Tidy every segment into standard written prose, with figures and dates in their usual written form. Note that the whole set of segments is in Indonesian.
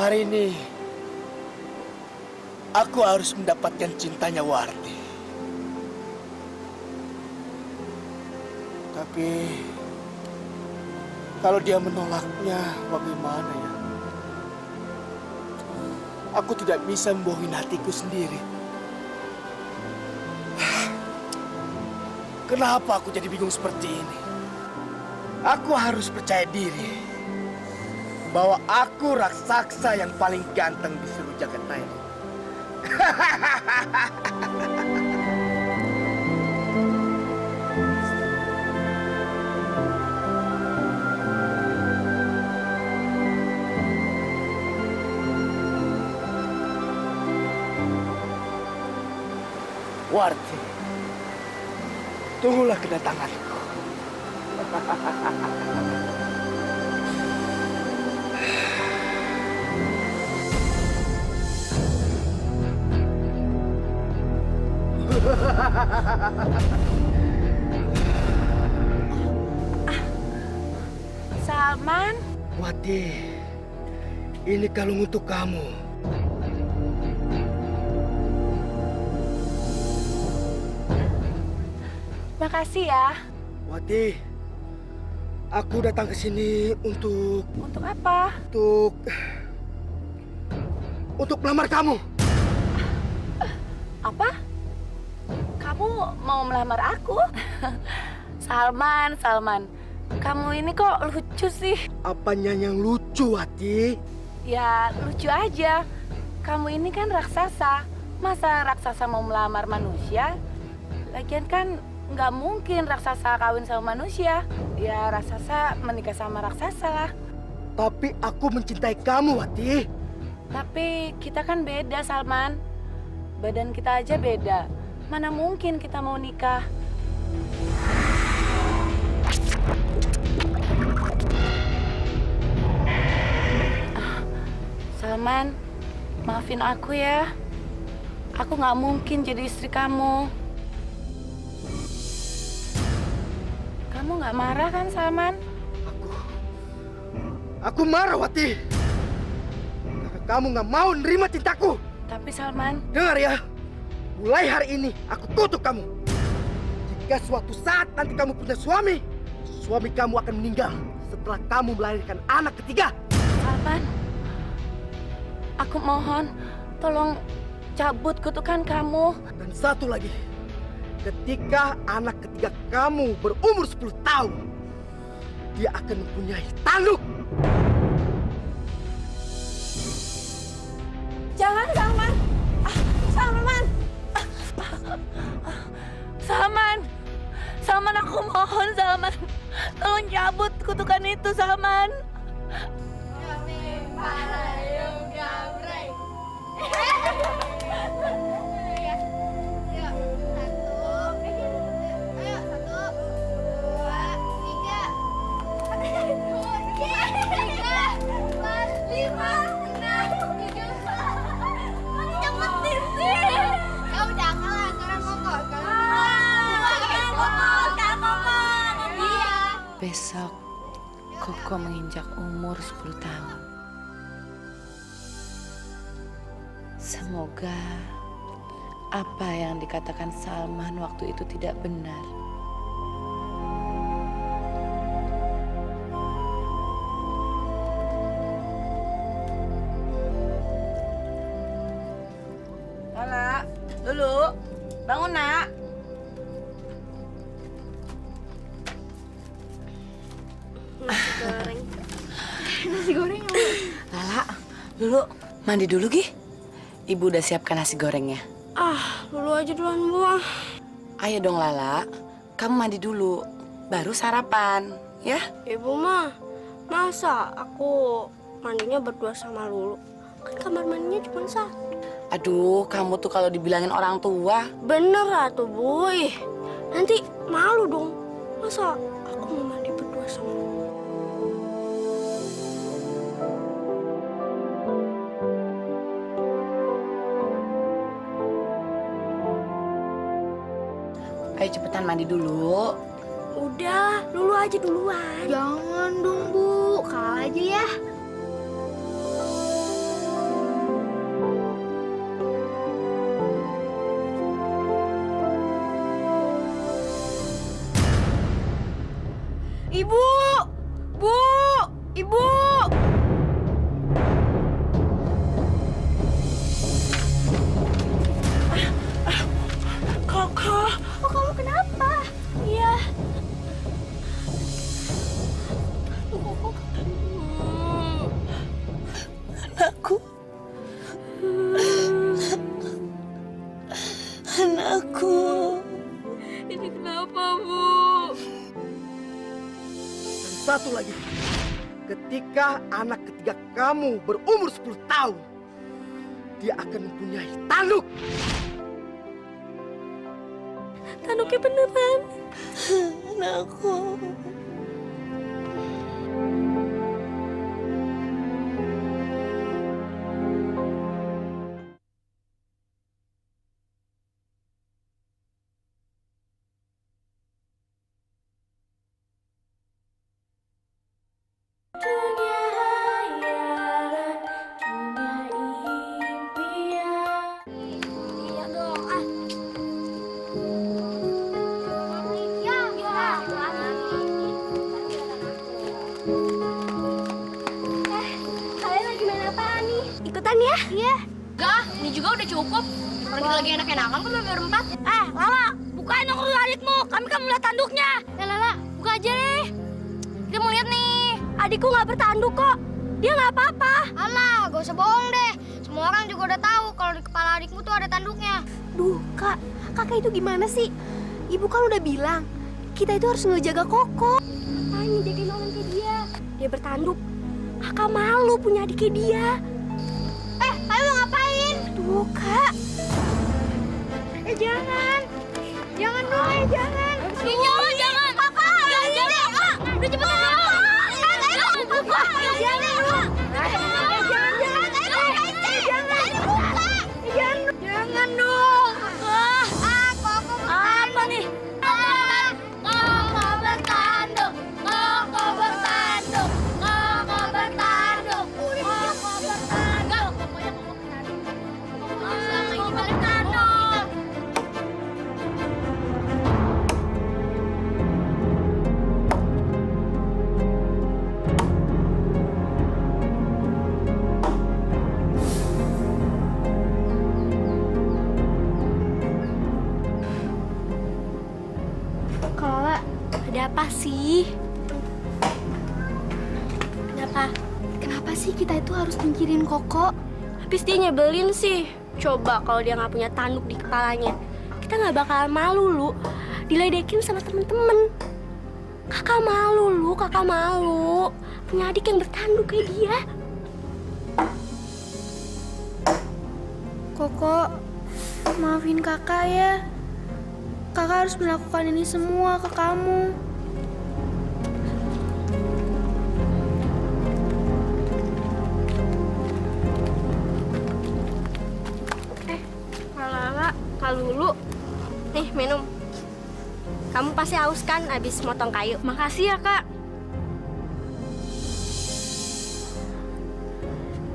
Hari ini, aku harus mendapatkan cintanya Warti. Tapi, kalau dia menolaknya, bagaimana ya? Aku tidak bisa membohongi hatiku sendiri. Kenapa aku jadi bingung seperti ini? Aku harus percaya diri bahwa aku raksasa yang paling ganteng di seluruh jagat raya. Warti, tunggulah kedatanganku. Salman? Wati, ini kalung untuk kamu. Makasih ya. Wati, aku datang ke sini untuk Untuk apa? untuk melamar kamu. Apa? Kamu mau melamar aku? Salman, kamu ini kok lucu sih? Apanya yang lucu, Wati? Ya, lucu aja. Kamu ini kan raksasa. Masa raksasa mau melamar manusia? Lagian kan nggak mungkin raksasa kawin sama manusia. Ya, raksasa menikah sama raksasa lah. Tapi aku mencintai kamu, Wati. Tapi kita kan beda, Salman. Badan kita aja beda. Mana mungkin kita mau nikah? Salman, maafin aku ya. Aku nggak mungkin jadi istri kamu. Kamu nggak marah kan, Salman? Aku marah, Wati. Karena kamu nggak mau nerima cintaku. Tapi Salman, Dengar ya, mulai hari ini aku kutuk kamu. Jika suatu saat nanti kamu punya suami, suami kamu akan meninggal setelah kamu melahirkan anak ketiga. Salman, aku mohon, tolong cabut kutukan kamu. Dan satu lagi, ketika anak ketiga kamu berumur 10 tahun, dia akan mempunyai tanduk. Jangan, Salman! Salman! Salman, aku mohon, Salman. Tolong cabut kutukan itu, Salman. Kami payung gamreng. Besok, Koko menginjak umur 10 tahun. Semoga apa yang dikatakan Salman waktu itu tidak benar. Lala, dulu. Bangun, Nak. Nasi goreng. Lala, dulu mandi dulu, Gi. Ibu udah siapkan nasi gorengnya. Dulu aja duluan, Bu. Ayo dong, Lala. Kamu mandi dulu, baru sarapan, ya? Ibu mah, masa aku mandinya berdua sama Lulu? Kan kamar mandinya cuma satu. Aduh, kamu tuh kalau dibilangin orang tua. Bener lah tuh, Bu. Ih, nanti malu dong. Masa aku mau mandi berdua sama Lulu? Ayo cepetan mandi dulu. Udah, Lulu aja duluan. Jangan dong, Bu. Kalah aja ya. Ibu! Bu! Ibu! Koko. Oh, kamu kenapa? Iya. Anakku. Anakku. Ini kenapa, Bu? Dan satu lagi, ketika anak ketiga kamu berumur 10 tahun, dia akan mempunyai tanduk. Tanduknya beneran. Anakku. Dunia hayalan, dunia impian. Iya dong, ah. Kalian lagi main apaan nih? Ikutan ya? Iya. Enggak, ini juga udah cukup. Orang kita lagi enak-enakan kan baru berempat. Lala, bukain dong adikmu. Kami kan melihat tanduknya. Ya Lala, buka aja deh. Kita mau lihat nih. Adikku nggak bertanduk kok. Dia nggak apa-apa. Alah, gak usah bohong deh. Semua orang juga udah tahu kalau di kepala adikmu tuh ada tanduknya. Duh, Kak. Kakak itu gimana sih? Ibu kan udah bilang, kita itu harus ngejaga Koko. Ngapain ngejagain orang kayak dia? Dia bertanduk. Kakak malu punya adik kayak dia. Kalian mau ngapain? Duh, Kak. Jangan. Jangan dong, jangan. Jangan. Kakak, jangan. Udah cepetan. Jangan dong. Apa nih? Koko bertanduk. Koko bertanduk. Koko bertanduk. Koko bertanduk. Pokoknya Koko bertanduk. Koko selama ini bertanduk. Kak, ada apa sih? Kenapa sih kita itu harus mikirin Koko? Habis dia nyebelin sih. Coba kalau dia nggak punya tanduk di kepalanya, kita nggak bakalan malu, Lu. Diledekin sama temen-temen. Kakak malu, Lu. Kakak malu. Punya adik yang bertanduk kayak dia. Koko, maafin kakak ya. Kakak harus melakukan ini semua ke kamu. Lala, Kak Lulu. Nih, minum. Kamu pasti haus kan abis motong kayu? Makasih ya, Kak.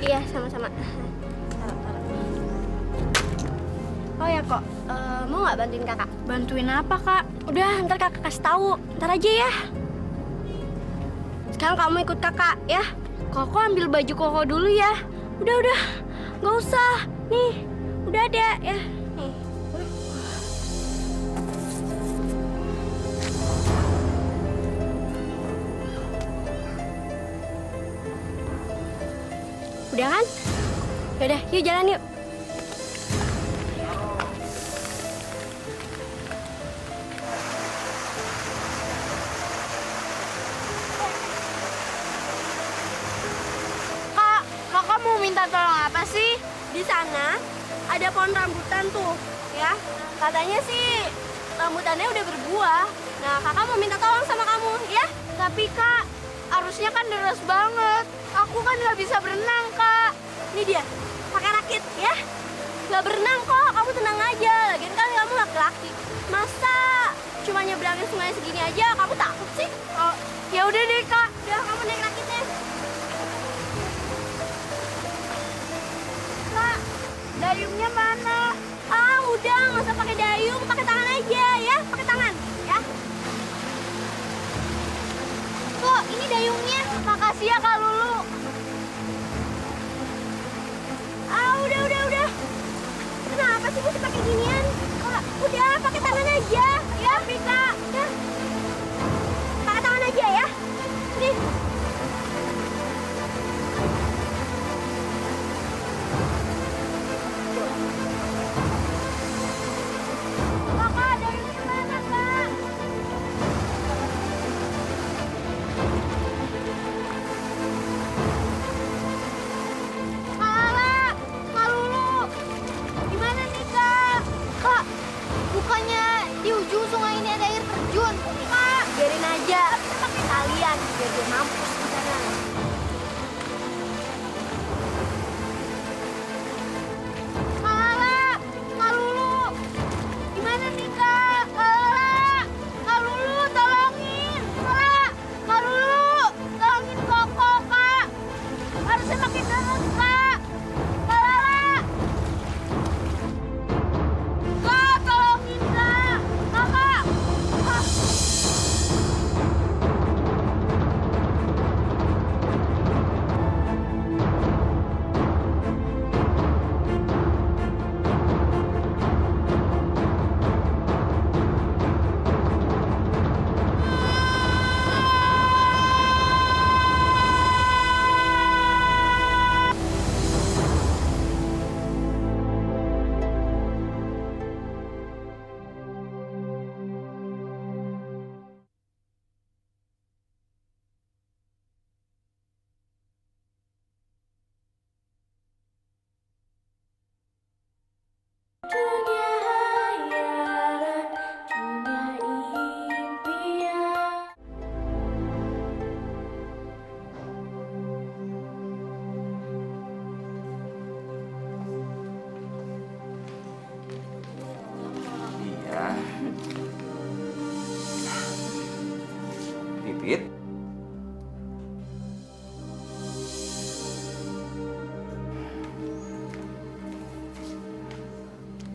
Iya, sama-sama. Oh ya kok, mau nggak bantuin kakak? Bantuin apa, Kak? Udah, ntar kakak kasih tahu. Ntar aja ya. Sekarang kamu ikut kakak ya. Koko ambil baju Koko dulu ya. Udah, nggak usah. Nih, udah ada ya. Nih. Udah kan? Yaudah, yuk jalan yuk. Kak, kakak mau minta tolong apa sih? Di sana ada pohon rambutan tuh, ya. Katanya sih rambutannya udah berbuah. Nah, kakak mau minta tolong sama kamu, ya. Tapi kak, arusnya kan deras banget. Aku kan nggak bisa berenang, kak. Ini dia, pakai rakit, ya. Gak berenang kok, kamu tenang aja. Lagian kan kamu laki-laki. Masa cuma nyebrangin sungai segini aja, kamu takut sih? Oh, ya udah deh, kak. Udah, kamu naik rakitnya. Kak, dayungnya mana? Ah, udah, nggak usah pakai dayung, pakai tangan aja, ya. Pakai tangan, ya.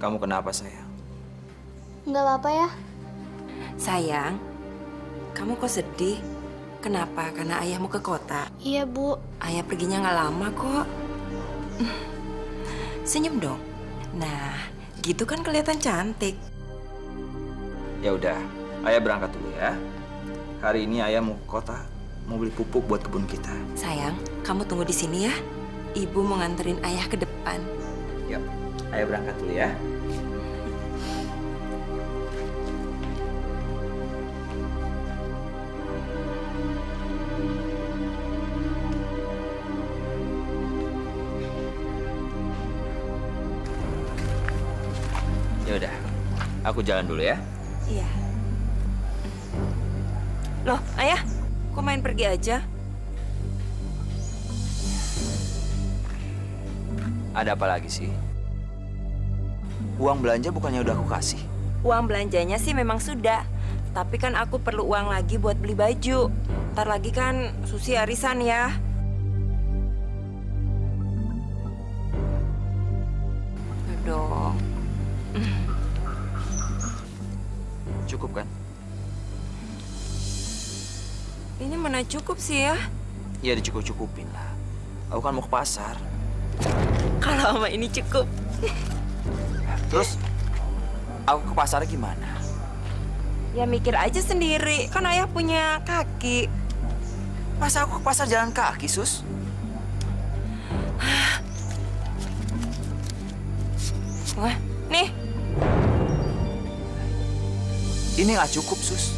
Kamu kenapa, sayang? Nggak apa-apa ya. Sayang, kamu kok sedih? Kenapa? Karena ayahmu ke kota. Iya, Bu. Ayah perginya nggak lama kok. Senyum dong. Nah, gitu kan kelihatan cantik. Ya udah, ayah berangkat dulu ya. Hari ini ayah mau ke kota, mau beli pupuk buat kebun kita. Sayang, kamu tunggu di sini ya. Ibu mau nganterin ayah ke depan. Yuk, ayah berangkat dulu ya. Ya udah, aku jalan dulu ya. Iya. Loh, ayah, kok main pergi aja? Ada apa lagi sih? Uang belanja bukannya udah aku kasih? Uang belanjanya sih memang sudah. Tapi kan aku perlu uang lagi buat beli baju. Ntar lagi kan Susi arisan ya. Ayo dong. Cukup kan? Ini mana cukup sih ya? Ya dicukup-cukupin lah. Aku kan mau ke pasar. Kalau sama ini cukup. Terus, aku ke pasar gimana? Ya mikir aja sendiri. Kan ayah punya kaki. Masa aku ke pasar jalan kaki, Sus? Wah, nih. Ini nggak cukup, Sus.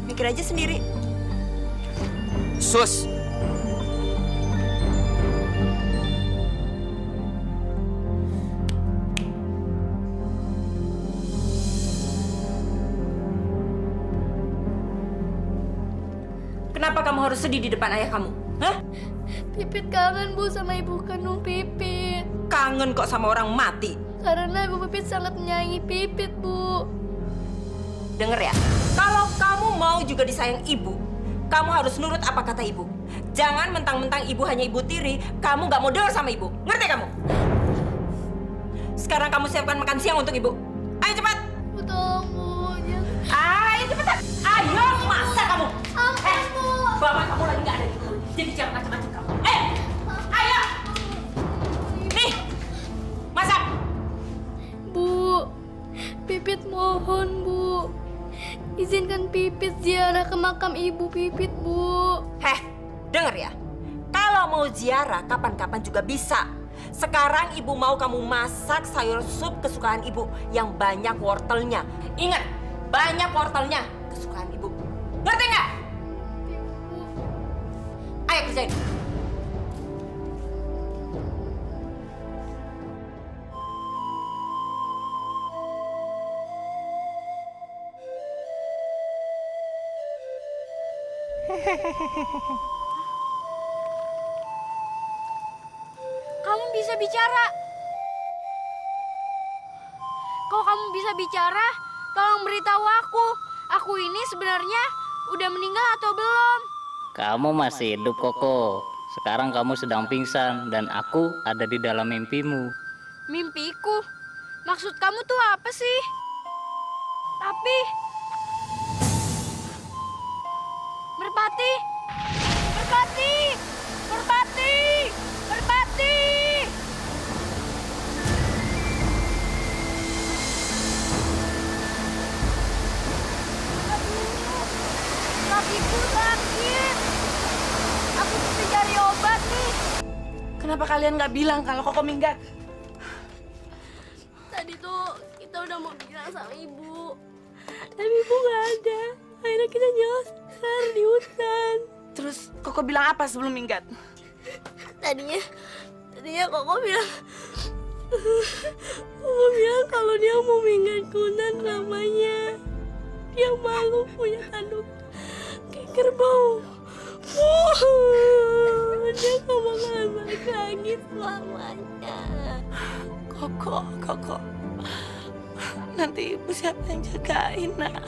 Mikir aja sendiri. Sus! Kenapa kamu harus sedih di depan ayah kamu? Hah? Pipit kangen, Bu, sama ibu kandung Pipit. Kangen kok sama orang mati. Karena ibu Pipit sangat menyayangi Pipit, Bu. Dengar ya, kalau kamu mau juga disayang ibu, kamu harus nurut apa kata ibu. Jangan mentang-mentang ibu hanya ibu tiri, kamu nggak mau dengar sama ibu. Ngerti kamu? Sekarang kamu siapkan makan siang untuk ibu. Ayo cepat. Bu, tolong, Bu. Jangan. Ayo cepetan. Ayo, masa kamu? Ampun, Bu. Bapak kamu lagi nggak ada di rumah. Jadi jangan macam-macam kamu. Ayo. Nih, masak. Bu, Pipit mohon, Bu. Izinkan Pipit ziarah ke makam ibu Pipit, Bu. Dengar ya. Kalau mau ziarah kapan-kapan juga bisa. Sekarang ibu mau kamu masak sayur sup kesukaan ibu yang banyak wortelnya. Ingat, banyak wortelnya kesukaan ibu. Ngerti nggak? Ayo kerjain. Kamu bisa bicara. Kalau kamu bisa bicara, tolong beritahu aku. Aku ini sebenarnya udah meninggal atau belum? Kamu masih hidup, Koko. Sekarang kamu sedang pingsan dan aku ada di dalam mimpimu. Mimpiku? Maksud kamu tuh apa sih? Tapi... Merpati! Merpati! Merpati! Merpati! Kakiku sakit. Aku mesti cari obat nih. Kenapa kalian nggak bilang kalau Koko minggat? Tadi tuh kita udah mau bilang sama ibu. Tapi ibu nggak ada. Akhirnya kita nyasar di hutan. Terus Koko bilang apa sebelum minggat? Tadinya Koko bilang kalau dia mau minggat ke hutan namanya. Dia malu punya tanduk kayak kerbau. Dia gak bakalan balik lagi selamanya. Koko. Nanti ibu siapa yang jagain, nak?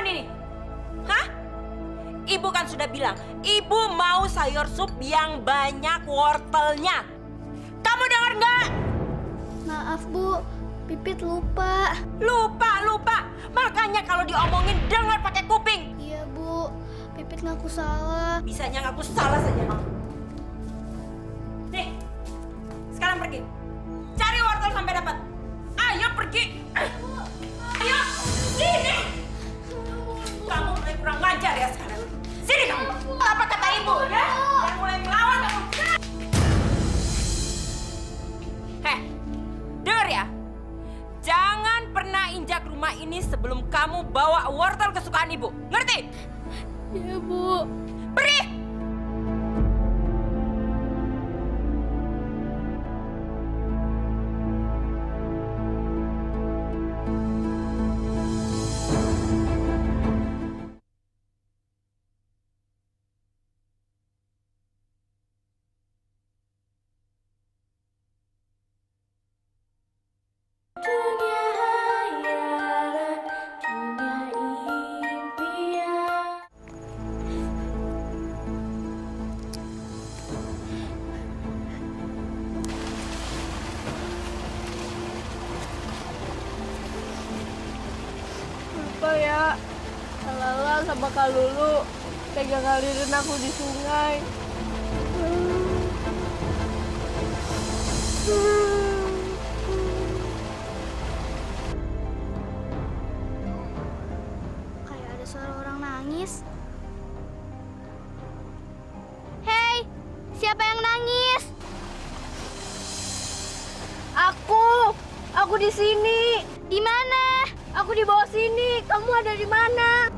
ini? Hah? Ibu kan sudah bilang, ibu mau sayur sup yang banyak wortelnya. Kamu dengar nggak? Maaf, Bu. Pipit lupa. Lupa. Makanya kalau diomongin dengar pakai kuping. Iya, Bu. Pipit ngaku salah. Bisanya ngaku salah saja. Nih, sekarang pergi. Cari wortel sampai dapat. Ayo pergi. Ayo, sini. Kamu mulai kurang ngajar ya sekarang. Sini kamu. Apa kata ibu ya? Jangan mulai melawan kamu. Heh, dengar ya. Jangan pernah injak rumah ini sebelum kamu bawa wortel kesukaan ibu. Ngerti? Iya, Bu. Pergi! Dunia hayalan, dunia impian. Lupa ya, Lala sama Kak Lulu tega ngalirin aku di sungai. Kayak ada suara orang nangis. Hei, siapa yang nangis? Aku di sini. Di mana? Aku di bawah sini. Kamu ada di mana?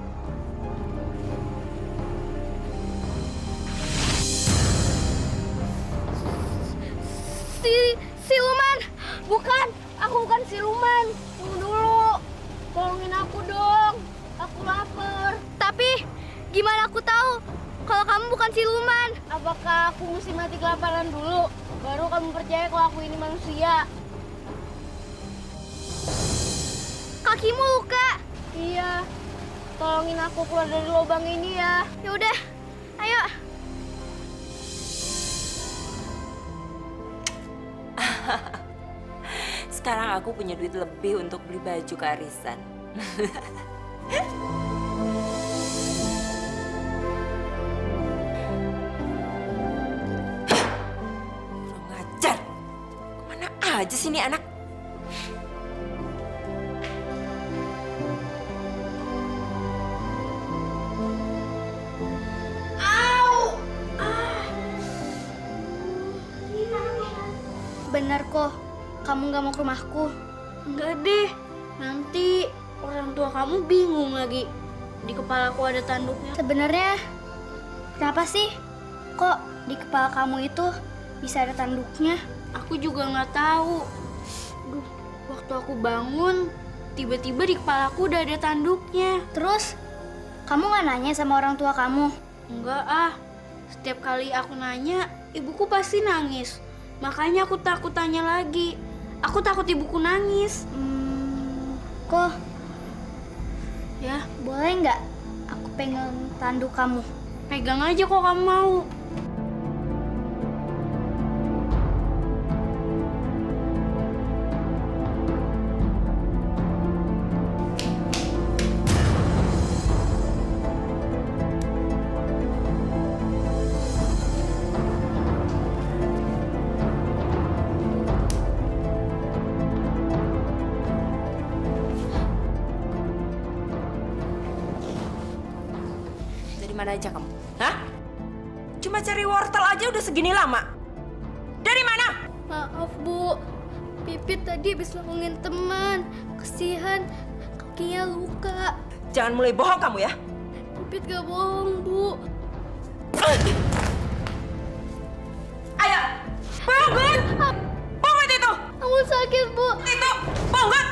Siluman. Bukan. Aku bukan siluman. Tunggu dulu. Tolongin aku dong. Aku lapar. Tapi gimana aku tahu kalau kamu bukan siluman? Apakah aku mesti mati kelaparan dulu? Baru kamu percaya kalau aku ini manusia? Kakimu luka. Iya. Tolongin aku keluar dari lubang ini ya. Ya udah, ayo. Sekarang aku punya duit lebih untuk beli baju kearisan. Kurang ngajar. Kemana aja sih ini anak? Benar kok, kamu nggak mau ke rumahku. Enggak deh. Nanti orang tua kamu bingung lagi. Di kepalaku ada tanduknya. Sebenarnya, kenapa sih kok di kepala kamu itu bisa ada tanduknya? Aku juga nggak tahu. Duh, waktu aku bangun, tiba-tiba di kepalaku udah ada tanduknya. Terus, kamu nggak nanya sama orang tua kamu? Enggak ah. Setiap kali aku nanya, ibuku pasti nangis. Makanya aku takut tanya lagi. Aku takut ibuku nangis. Kok Ya, boleh nggak aku pegang tanduk kamu? pegang aja kok kamu mau. Dari mana aja kamu? Hah? Cuma cari wortel aja udah segini lama. Dari mana? Maaf Bu, Pipit tadi habis nolongin teman. Kesian, kakinya luka. Jangan mulai bohong kamu ya. Pipit gak bohong Bu. Ayo, bangun! Bangun itu! Aku sakit Bu. Itu, bangun!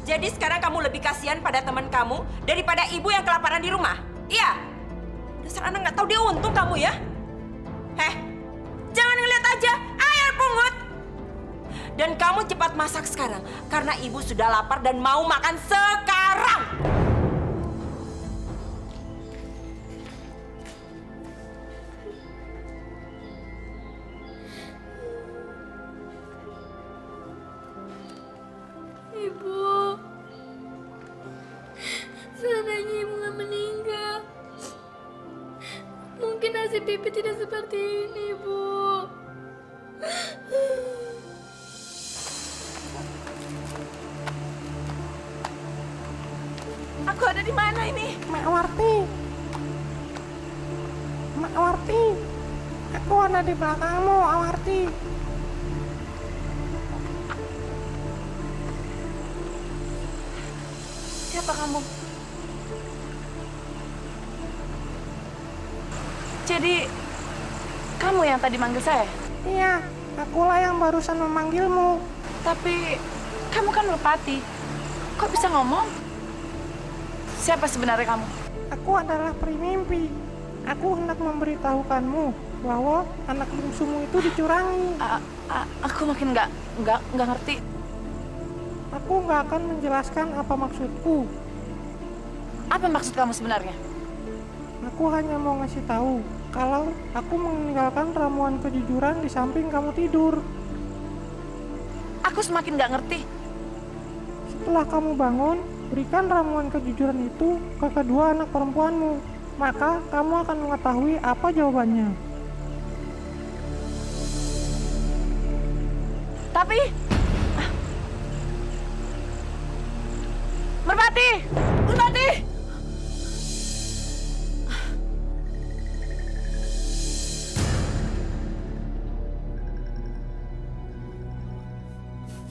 Jadi sekarang kamu lebih kasihan pada teman kamu daripada ibu yang kelaparan di rumah? Iya? Dasar anak nggak tahu dia untung kamu ya? Heh, jangan ngeliat aja, ayo pungut! Dan kamu cepat masak sekarang, karena ibu sudah lapar dan mau makan sekarang! Ibu. Seandainya ibu nggak meninggal, mungkin nasib Pipi tidak seperti ini, Bu. Aku ada di mana ini? Mak Warti. Mak Warti. Aku ada di belakangmu, Awarti. Siapa kamu? Jadi, kamu yang tadi manggil saya? Iya, akulah yang barusan memanggilmu. Tapi, kamu kan Merpati. Kok bisa ngomong? Siapa sebenarnya kamu? Aku adalah peri mimpi. Aku hendak memberitahukanmu bahwa anak bungsumu itu dicurangi. Aku makin nggak ngerti. Aku nggak akan menjelaskan apa maksudku. Apa maksud kamu sebenarnya? Aku hanya mau ngasih tahu kalau aku meninggalkan ramuan kejujuran di samping kamu tidur. Aku semakin nggak ngerti. Setelah kamu bangun, berikan ramuan kejujuran itu ke kedua anak perempuanmu. Maka kamu akan mengetahui apa jawabannya. Tapi, Merpati! Merpati!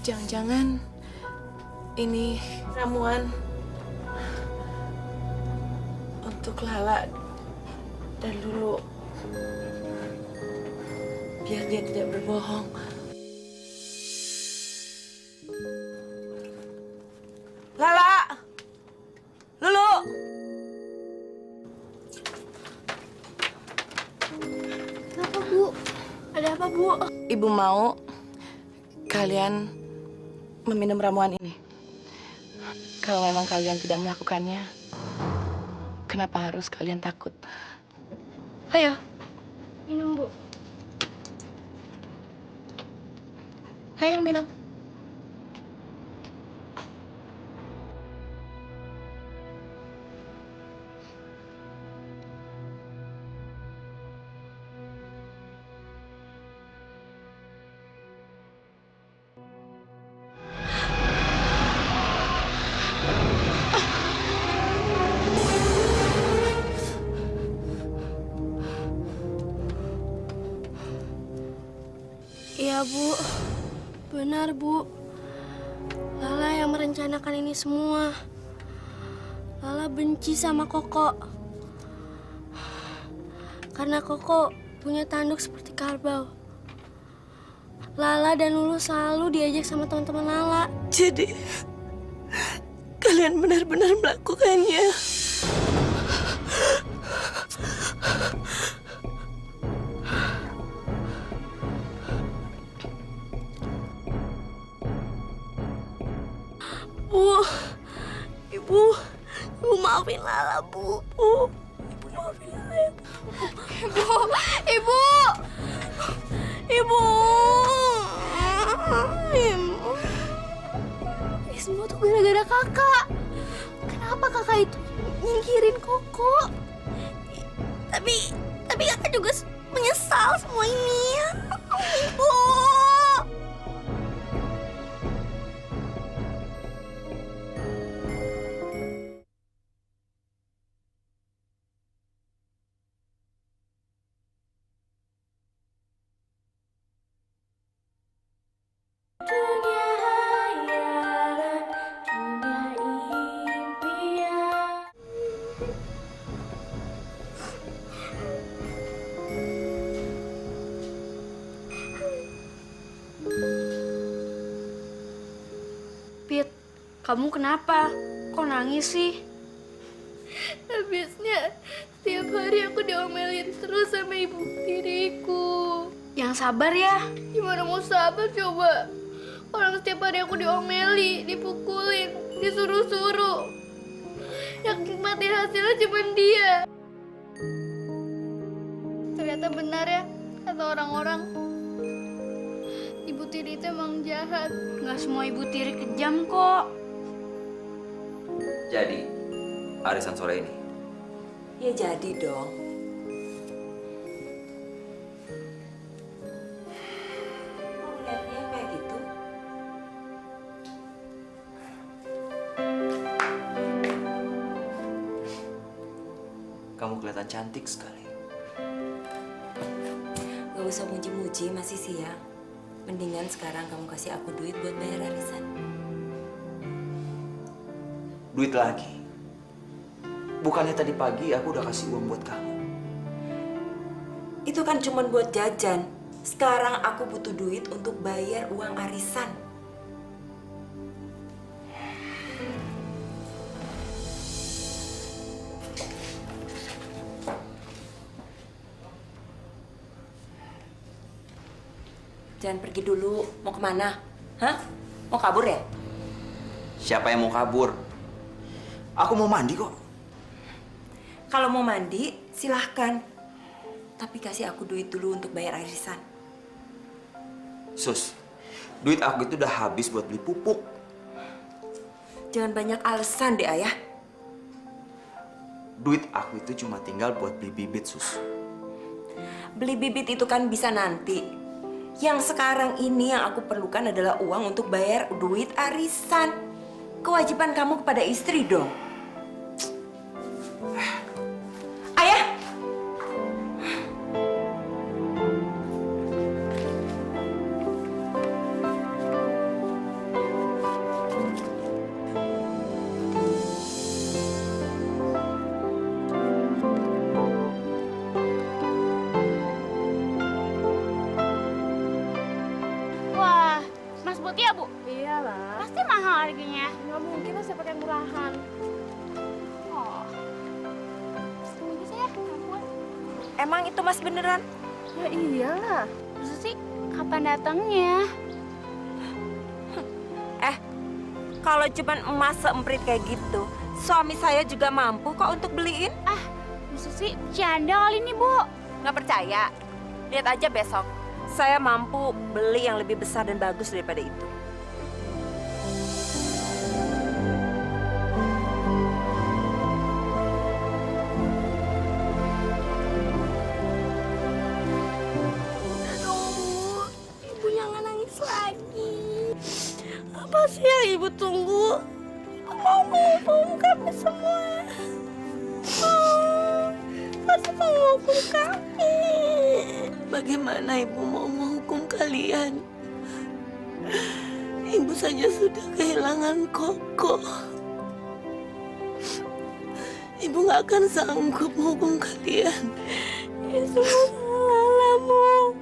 Jangan-jangan ini ramuan untuk Lala dan Lulu, biar dia tidak berbohong. Lala! Lulu! Kenapa, Bu? Ada apa, Bu? Ibu mau kalian meminum ramuan ini. Kalau memang kalian tidak melakukannya, kenapa harus kalian takut? Ayo, Minum, Bu. ayo minum. Iya, Bu. Benar, Bu. Lala yang merencanakan ini semua. Lala benci sama Koko. Karena Koko punya tanduk seperti kerbau. Lala dan Lulu selalu diajak sama teman-teman Lala. Jadi, kalian benar-benar melakukannya. Bu, Ibu maafin Lala, Bu. Ibu maafin Lala ya, Bu. Ibu. Ini semua tuh gara-gara kakak. Kenapa kakak itu nyingkirin Koko? Tapi kakak juga menyesal semua ini. Ibu. Pit, kamu kenapa? Kok nangis sih? Habisnya setiap hari aku diomelin terus sama ibu tiriku. Yang sabar ya. Gimana mau sabar coba? Orang setiap hari aku diomeli, dipukulin, disuruh-suruh. Yang nikmatin hasilnya cuma dia. Ternyata benar ya kata orang-orang. Ibu Tiri itu emang jahat. Nggak semua Ibu Tiri kejam kok. Jadi, arisan sore ini. Ya jadi dong. Kok lihatnya kayak gitu? Kamu kelihatan cantik sekali. Gak usah muji-muji, masih siang. Mendingan sekarang kamu kasih aku duit buat bayar arisan. Duit lagi. Bukannya tadi pagi aku udah kasih uang buat kamu. Itu kan cuma buat jajan. Sekarang aku butuh duit untuk bayar uang arisan. Jangan pergi dulu. Mau kemana? Hah? Mau kabur ya? Siapa yang mau kabur? Aku mau mandi kok. Kalau mau mandi, silahkan. Tapi kasih aku duit dulu untuk bayar arisan. Sus, duit aku itu udah habis buat beli pupuk. Jangan banyak alasan deh, Ayah. Duit aku itu cuma tinggal buat beli bibit, Sus. Beli bibit itu kan bisa nanti. Yang sekarang ini yang aku perlukan adalah uang untuk bayar duit arisan. Kewajiban kamu kepada istri dong. Ayah! Wah, Mas Putih ya, Bu? Iyalah. Pasti mahal harganya. Nggak mungkin lah saya pakai murahan. Oh. Tunggu saya, ampun. Emang itu Mas beneran? Ya iyalah. Terus sih, kapan datangnya? Kalau cuman emas seemprit kayak gitu, suami saya juga mampu kok untuk beliin. Maksud sih, bercanda kali ini, Bu. Nggak percaya? Lihat aja besok. Saya mampu beli yang lebih besar dan bagus daripada itu. Aduh, ibu jangan nangis lagi. Apa sih yang ibu tunggu? Ibu mau menghukum kami semua. Pasti menghukum kami. Bagaimana ibu mau menghukum kalian? Ibu saja sudah kehilangan Koko. Ibu gak akan sanggup menghukum kalian. Ini semua salah Lalamu.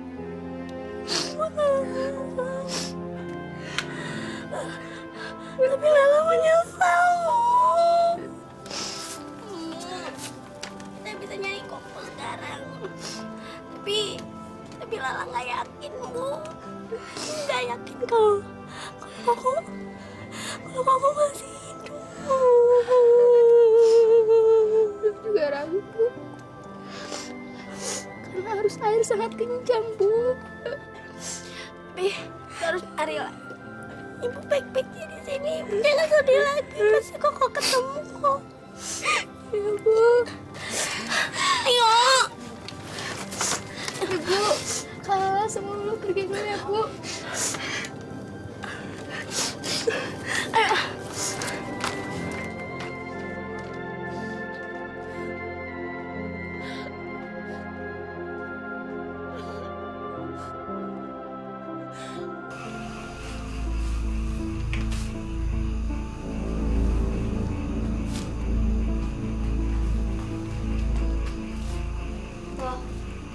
Tapi Lala menyesal. Kita bisa nyari Koko sekarang. Tapi Lala nggak yakin, Bu. Nggak yakin kalau Koko masih hidup. Juga ragu, Bu. Karena harus air sangat kencang, Bu. Tapi kita harus cari lagi. Ibu baik-baiknya di sini. Jangan sedih lagi. Pasti Koko ketemu kok. Ya, Bu. Ayo. Ibu, kalau semua dulu pergi dulu ya, Bu. Ayo.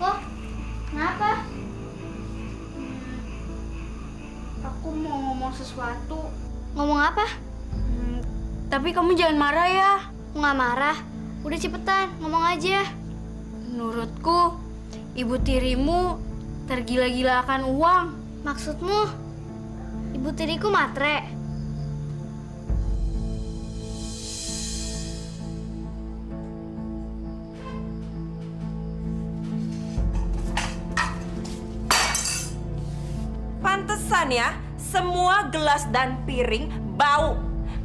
Kok? Kenapa? Aku mau ngomong sesuatu. Ngomong apa? Tapi kamu jangan marah ya. Aku nggak marah. Udah cepetan, ngomong aja. Menurutku, ibu tirimu tergila-gila akan uang. Maksudmu, ibu tiriku matre? Pantesan ya, semua gelas dan piring bau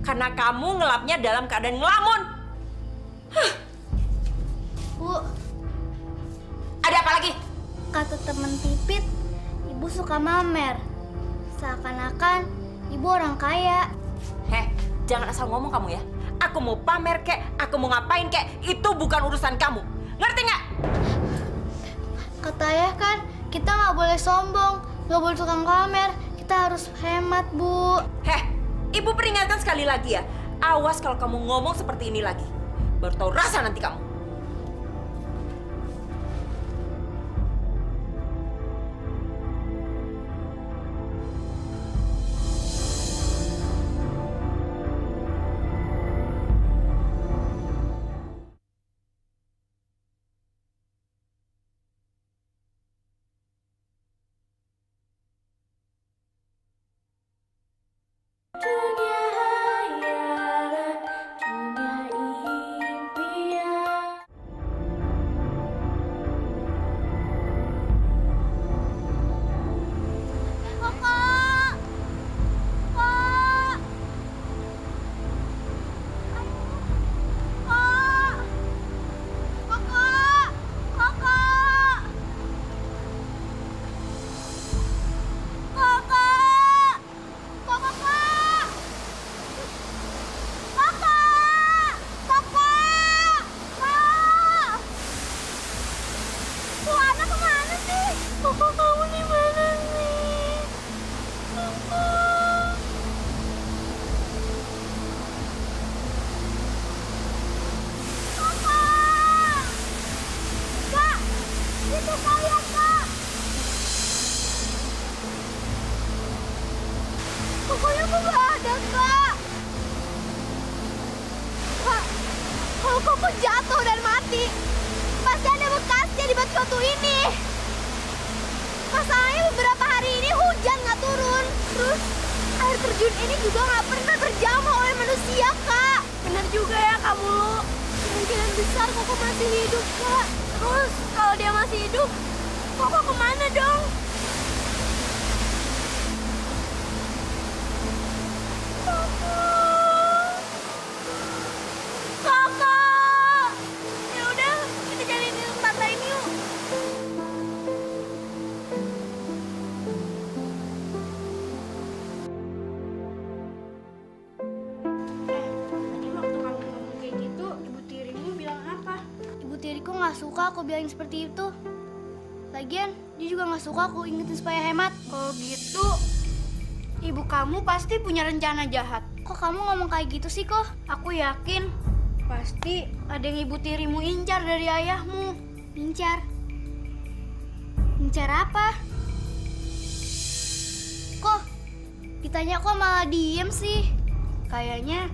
karena kamu ngelapnya dalam keadaan ngelamun. Bu, Ada apa lagi? kata teman Pipit, ibu suka mamer. Seakan-akan ibu orang kaya. Heh, jangan asal ngomong kamu ya. Aku mau pamer kek, aku mau ngapain kek, itu bukan urusan kamu. Ngerti nggak? Kata ayah kan, kita nggak boleh sombong, nggak boleh tukang pamer. Kita harus hemat, Bu. Heh, ibu peringatkan sekali lagi ya. Awas kalau kamu ngomong seperti ini lagi. Baru tahu rasa nanti kamu. Pokoknya aku nggak ada, Kak. Kak, kalau Koko jatuh dan mati, pasti ada bekasnya di batu batu ini. Masalahnya beberapa hari ini hujan nggak turun. Terus air terjun ini juga nggak pernah terjamah oleh manusia, Kak. Bener juga ya kamu, Lu. Kemungkinan besar Koko masih hidup, Kak. Terus kalau dia masih hidup, Koko kemana dong? Kakak! Ya udah, kita cari di tempat lain yuk. Tadi waktu kamu ngomong kayak gitu, ibu tirimu bilang apa? Ibu tiriku nggak suka aku bilang seperti itu. Lagian, dia juga nggak suka aku ingetin supaya hemat. Kalau gitu, ibu kamu pasti punya rencana jahat. Kok kamu ngomong kayak gitu sih, kok? Aku yakin pasti ada yang ibu tirimu incar dari ayahmu. Incar? Incar apa? Kok ditanya kok malah diem sih? Kayaknya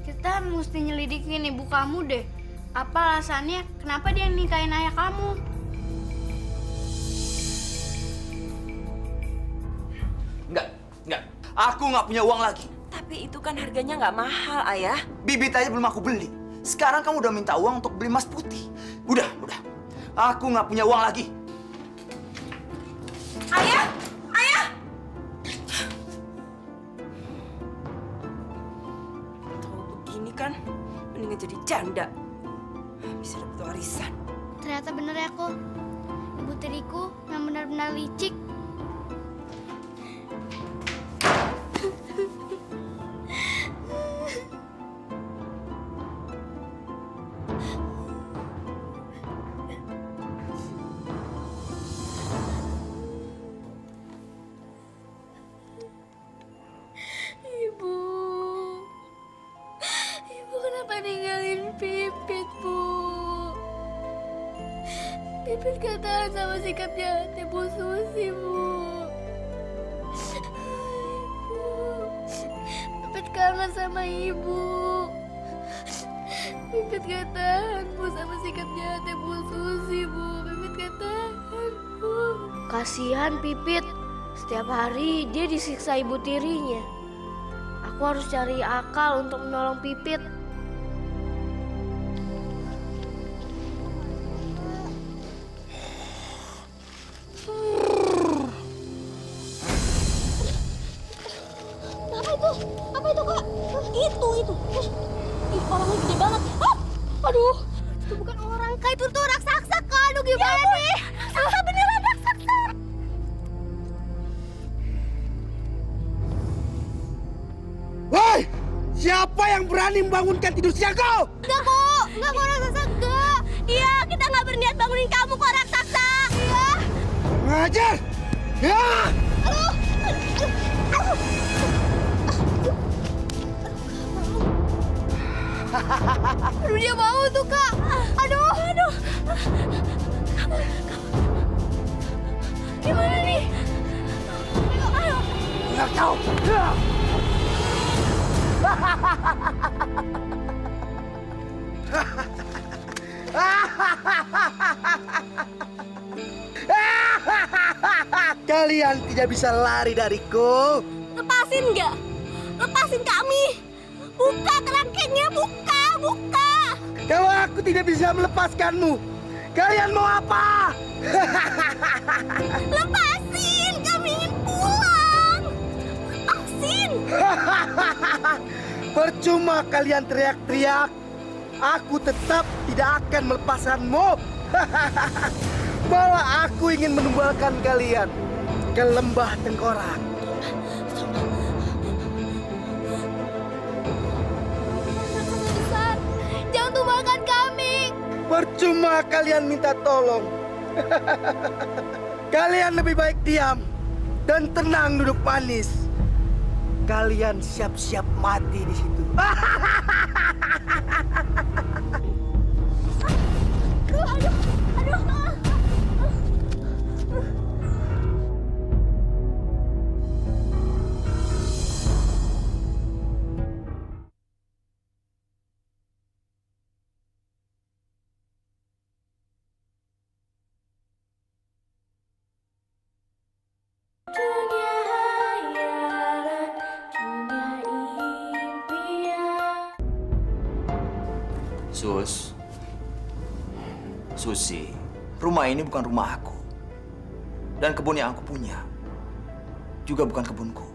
kita mesti nyelidikin ibu kamu deh. Apa alasannya kenapa dia nikahin ayah kamu? Enggak. Aku nggak punya uang lagi. Tapi itu kan harganya nggak mahal, Ayah. Bibit aja belum aku beli. Sekarang kamu udah minta uang untuk beli emas putih. Udah. Aku nggak punya uang lagi. Ayah! Tahu begini kan, mendingan jadi janda. Bisa dapat warisan. Ternyata bener ya, kok. Ibu tiriku yang benar-benar licik. Ibu kenapa ninggalin Pipit, Bu? Pipit gak tahan sama sikap jahatnya Bu Susi, Bu. Pipit kangen sama Ibu. Pipit gak tahan, Bu, sama sikap jahatnya Bu Susi, Bu. Pipit gak tahan, Bu. Kasihan Pipit. Setiap hari dia disiksa ibu tirinya. Aku harus cari akal untuk menolong Pipit. Itu. Ih, orangnya gede banget. Ah, aduh. Itu bukan orang, Kak. Itu tuh raksasa, Kak. Aduh, gimana nih? Raksasa beneran, raksasa. Woi, siapa yang berani membangunkan tidur siangku? Enggak kok raksasa, enggak. Iya, kita nggak berniat bangunin kamu kok, raksasa. Iya. Ngajar! Ya! Aduh, dia mau tuh, Kak. Aduh. Gimana nih? Ayo. Nggak tahu. Ya! Kalian tidak bisa lari dariku. Lepasin nggak? Lepasin kami. Buka kerangkengnya, buka. Kalau aku tidak bisa melepaskanmu, kalian mau apa? Lepasin, kami ingin pulang. Lepasin. Percuma kalian teriak-teriak. Aku tetap tidak akan melepaskanmu. Malah aku ingin menumbalkan kalian ke lembah tengkorak. Raksasa besar, jangan tumbalkan kami. Percuma kalian minta tolong. Kalian lebih baik diam dan tenang duduk manis. Kalian siap-siap mati di situ. Susi, rumah ini bukan rumah aku. Dan kebun yang aku punya juga bukan kebunku.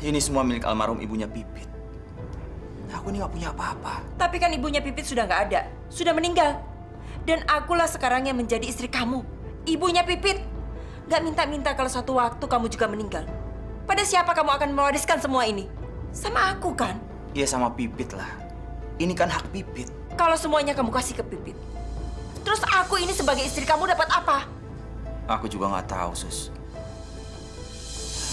Ini semua milik almarhum ibunya Pipit. Aku ini gak punya apa-apa. Tapi kan ibunya Pipit sudah nggak ada, sudah meninggal. Dan akulah sekarang yang menjadi istri kamu, ibunya Pipit. Gak minta-minta kalau satu waktu kamu juga meninggal. Pada siapa kamu akan mewariskan semua ini? Sama aku kan? Iya sama Pipit lah. Ini kan hak Pipit. Kalau semuanya kamu kasih ke Pipit, terus aku ini sebagai istri kamu dapat apa? Aku juga nggak tahu, Sus.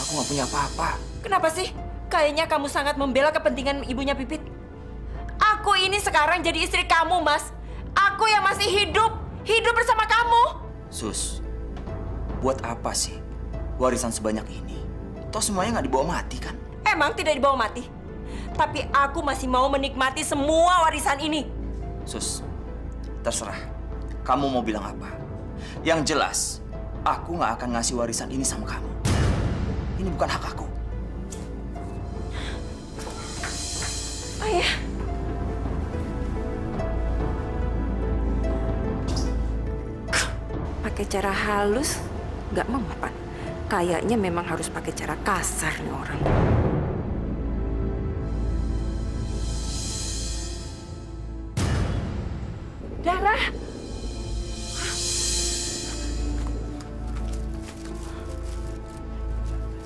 Aku nggak punya apa-apa. Kenapa sih? Kayaknya kamu sangat membela kepentingan ibunya Pipit. Aku ini sekarang jadi istri kamu, Mas. Aku yang masih hidup bersama kamu. Sus, buat apa sih warisan sebanyak ini? Toh semuanya nggak dibawa mati kan? Emang tidak dibawa mati? Tapi aku masih mau menikmati semua warisan ini. Sus, terserah. Kamu mau bilang apa? Yang jelas, aku nggak akan ngasih warisan ini sama kamu. Ini bukan hak aku. Ayah. Pakai cara halus, nggak mempan. Kayaknya memang harus pakai cara kasar nih orang. Darah.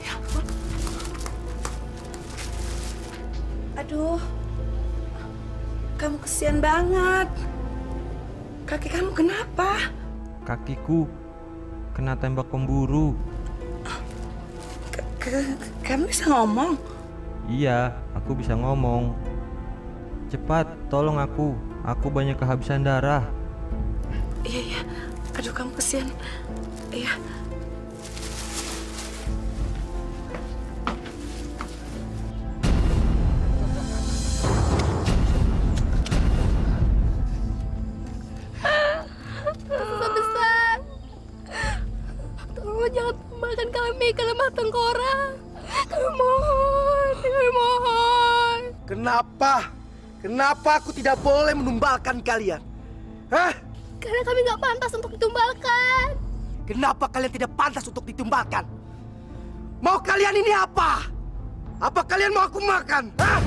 Ya ampun. Aduh, kamu kesian banget. Kaki kamu kenapa? Kakiku kena tembak pemburu. Kamu bisa ngomong? Iya, aku bisa ngomong. Cepat, tolong aku. Aku banyak kehabisan darah. Iya. Aduh, kamu kesian. Iya. Raksasa besar, tolong jangan tumbalkan kami ke lembah tengkorak. Kami mohon. Kenapa aku tidak boleh menumbalkan kalian? Hah? Karena kami nggak pantas untuk ditumbalkan. Kenapa kalian tidak pantas untuk ditumbalkan? Mau kalian ini apa? Apa kalian mau aku makan? Hah?